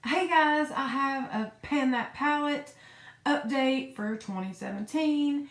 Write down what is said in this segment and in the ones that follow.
Hey guys, I have a Pan That Palette update for 2017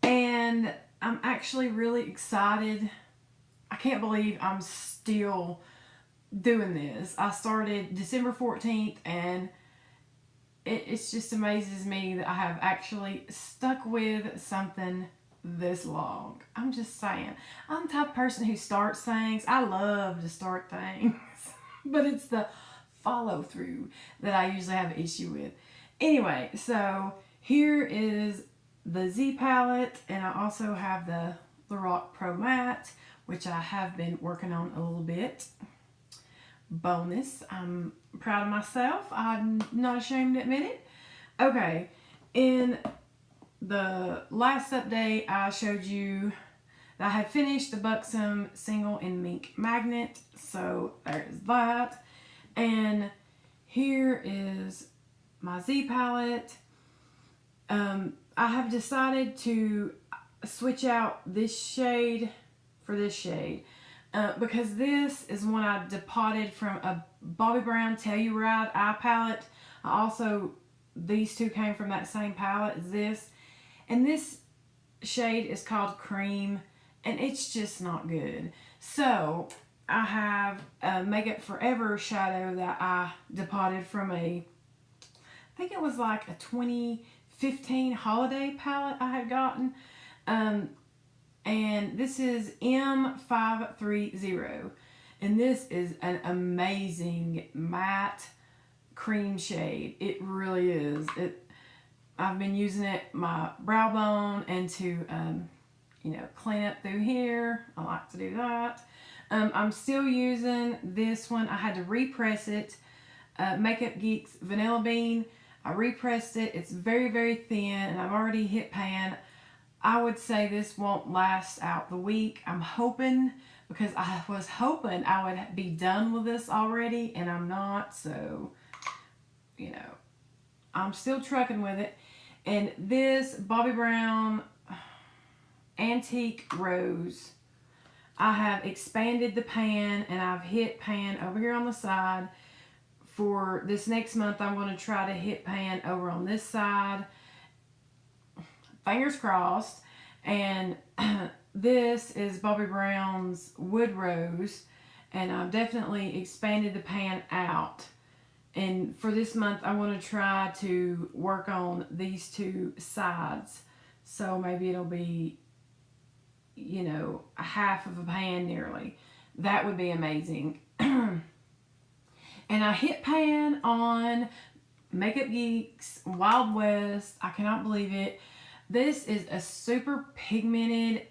and I'm actually really excited. I can't believe I'm still doing this. I started December 14th and it just amazes me that I have actually stuck with something this long. I'm just saying. I'm the type of person who starts things. I love to start things, but it's the follow through that I usually have an issue with. Anyway, so here is the Z palette, and I also have the Lorac Pro Matte, which I have been working on a little bit. Bonus, I'm proud of myself. I'm not ashamed to admit it. Okay, in the last update, I showed you that I had finished the Buxom single in Mink Magnet, so there's that. And here is my Z palette. I have decided to switch out this shade for this shade because this is one I depotted from a Bobbi Brown Telluride eye palette. These two came from that same palette as this. And this shade is called Cream, and it's just not good. So I have a MakeupForever shadow that I depotted from I think it was like a 2015 holiday palette I had gotten. And this is M530. And this is an amazing matte cream shade. It really is. I've been using it my brow bone and to, clean up through here. I like to do that. I'm still using this one. I had to repress it. Makeup Geek's Vanilla Bean. I repressed it. It's very, very thin, and I've already hit pan. I would say this won't last out the week. I'm hoping, because I was hoping I would be done with this already, and I'm not, so, I'm still trucking with it. And this Bobbi Brown Antique Rose, I have expanded the pan and I've hit pan over here on the side. For this next month, I'm going to try to hit pan over on this side. Fingers crossed. And this is Bobbi Brown's Wood Rose, and I've definitely expanded the pan out. And for this month, I want to try to work on these two sides. So maybe it'll be, a half of a pan nearly. That would be amazing. And I hit pan on Makeup Geek's Wild West. I cannot believe it. This is a super pigmented,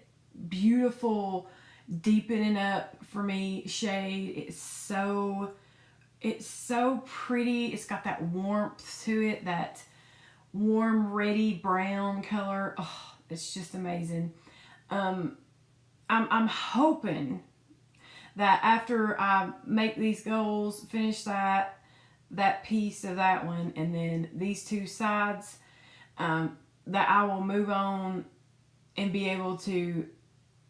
beautiful, deepening up for me shade. It's so pretty. It's got that warmth to it, that warm, reddy brown color. Oh, it's just amazing. I'm hoping that after I make these goals, finish that piece of that one, and then these two sides, that I will move on and be able to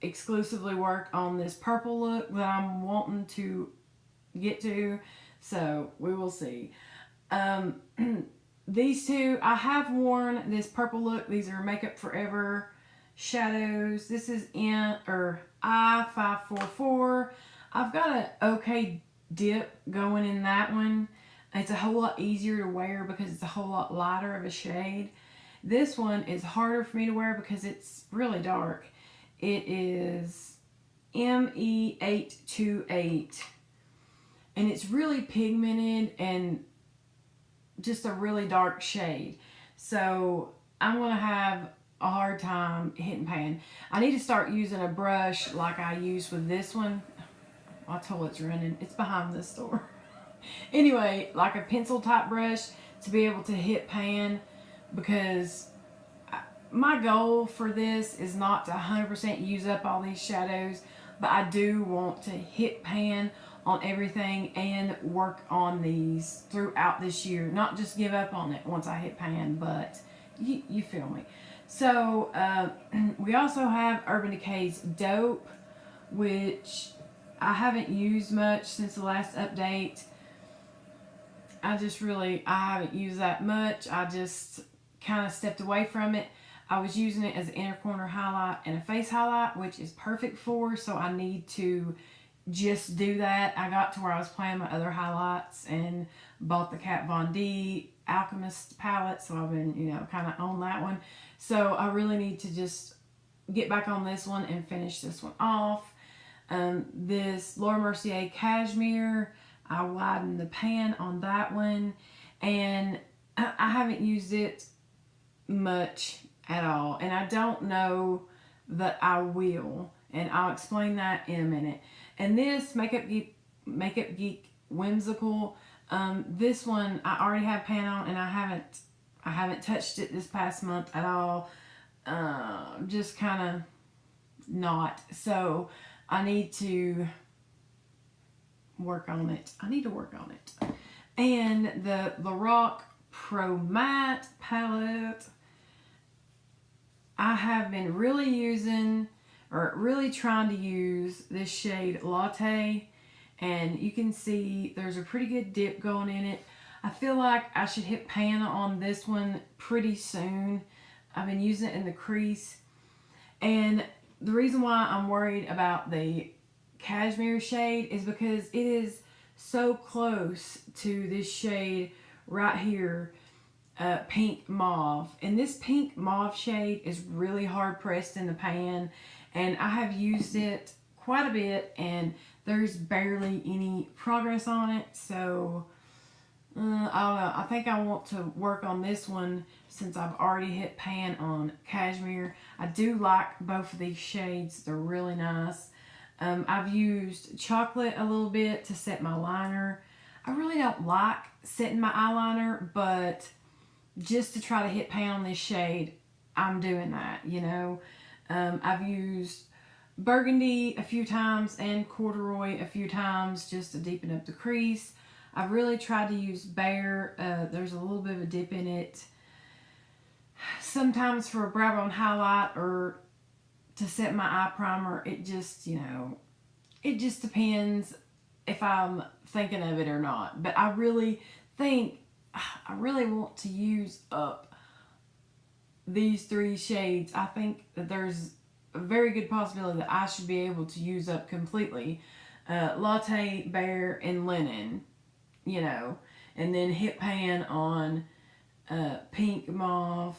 exclusively work on this purple look that I'm wanting to get to. So we will see. These two, I have worn this purple look. These are MakeupForever shadows. This is I544. I've got an okay dip going in that one. It's a whole lot easier to wear because it's a whole lot lighter of a shade. This one is harder for me to wear because it's really dark. It is ME828. And it's really pigmented and just a really dark shade. So I'm going to have a hard time hitting pan. I need to start using a brush like I used with this one. My toilet's running. It's behind this door. Anyway, like a pencil type brush to be able to hit pan, because my goal for this is not to 100% use up all these shadows, but I do want to hit pan on everything and work on these throughout this year. Not just give up on it once I hit pan, but you feel me. So we also have Urban Decay's Dope, which I haven't used much since the last update. I just really, I haven't used that much. I just kind of stepped away from it. I was using it as an inner corner highlight and a face highlight, which is perfect for, so I need to just do that. I got to where I was playing my other highlights and bought the Kat Von D Alchemist palette, so I've been, you know, kind of on that one. So I really need to just get back on this one and finish this one off. This Laura Mercier Cashmere, I widened the pan on that one, and I haven't used it much at all, and I don't know that I will, and I'll explain that in a minute. And this Makeup Geek Whimsical, this one I already have pan on, and I haven't touched it this past month at all. Just kind of not. So I need to work on it. And the Lorac Pro Matte palette, I have been really using, or really trying to use, this shade Latte, and you can see there's a pretty good dip going in it. I feel like I should hit pan on this one pretty soon. I've been using it in the crease, and the reason why I'm worried about the Cashmere shade is because it is so close to this shade right here, Pink Mauve, and this Pink Mauve shade is really hard pressed in the pan, and I have used it quite a bit and there's barely any progress on it. So I don't know, I think I want to work on this one since I've already hit pan on Cashmere. I do like both of these shades, they're really nice. I've used Chocolate a little bit to set my liner. I really don't like setting my eyeliner, but just to try to hit pan on this shade, I'm doing that, you know. I've used Burgundy a few times and Corduroy a few times just to deepen up the crease. I've really tried to use Bare. There's a little bit of a dip in it. Sometimes for a brow bone highlight or to set my eye primer, it just, you know, it just depends if I'm thinking of it or not. But I really want to use up these three shades. I think that there's a very good possibility that I should be able to use up completely Latte, Bare, and Linen, you know, and then hit pan on Pink Mauve,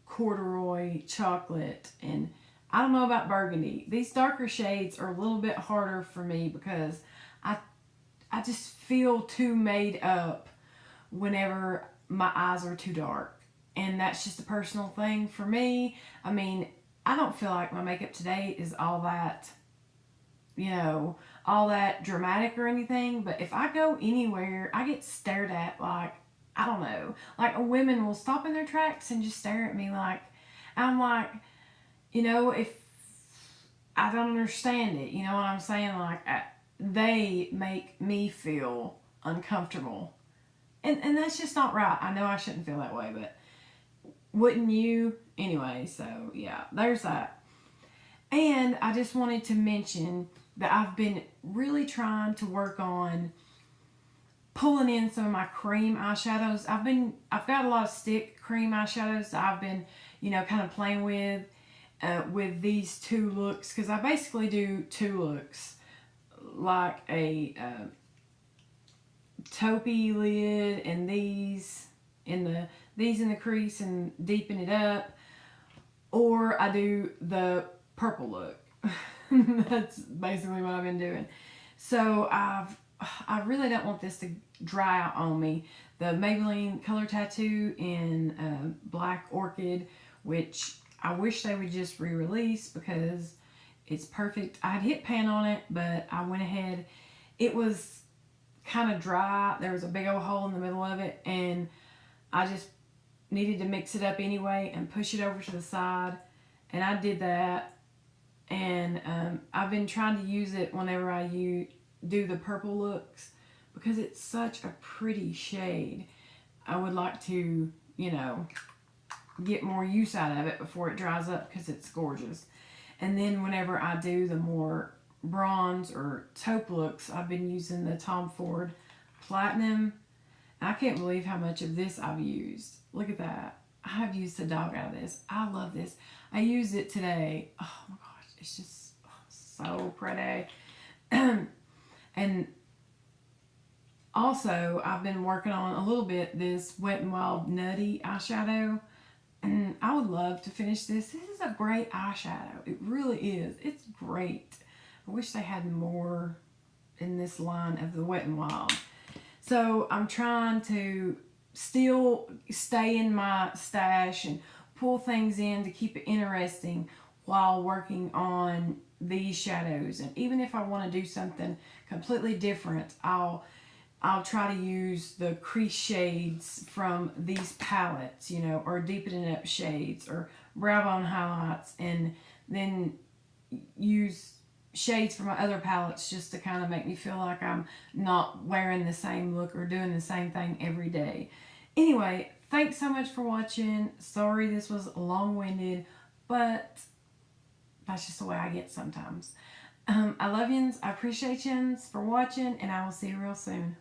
Corduroy, Chocolate, and I don't know about Burgundy. These darker shades are a little bit harder for me because I just feel too made up whenever my eyes are too dark. And that's just a personal thing for me. I mean, I don't feel like my makeup today is all that, you know, all that dramatic or anything. But if I go anywhere, I get stared at like, I don't know. Like women will stop in their tracks and just stare at me like, I'm like, you know, if I don't understand it, you know what I'm saying? Like, they make me feel uncomfortable. And that's just not right. I know I shouldn't feel that way, but wouldn't you? Anyway, so yeah, there's that. And I just wanted to mention that I've been really trying to work on pulling in some of my cream eyeshadows. I've got a lot of stick cream eyeshadows that I've been, you know, kind of playing with these two looks, because I basically do two looks, like a taupey lid and these in the crease and deepen it up, or I do the purple look. That's basically what I've been doing. So I really don't want this to dry out on me. The Maybelline Color Tattoo in Black Orchid, which I wish they would just re-release because it's perfect. I had hit pan on it, but I went ahead. It was kind of dry. There was a big old hole in the middle of it, and I just needed to mix it up anyway and push it over to the side, and I did that. And I've been trying to use it whenever I do the purple looks because it's such a pretty shade. I would like to, you know, get more use out of it before it dries up because it's gorgeous. And then whenever I do the more bronze or taupe looks, I've been using the Tom Ford Platinum I can't believe how much of this I've used. Look at that. I have used the dog out of this. I love this. I used it today. Oh my gosh, it's just so pretty. And also, I've been working on a little bit this Wet n Wild Nutty eyeshadow. And I would love to finish this. This is a great eyeshadow. It really is. It's great. I wish they had more in this line of the Wet n Wild. So I'm trying to still stay in my stash and pull things in to keep it interesting while working on these shadows. And even if I want to do something completely different, I'll try to use the crease shades from these palettes, you know, or deepening up shades or brow bone highlights, and then use shades from my other palettes just to kind of make me feel like I'm not wearing the same look or doing the same thing every day. Anyway, thanks so much for watching. Sorry this was long-winded, but that's just the way I get sometimes. I love yous. I appreciate yous for watching, and I will see you real soon.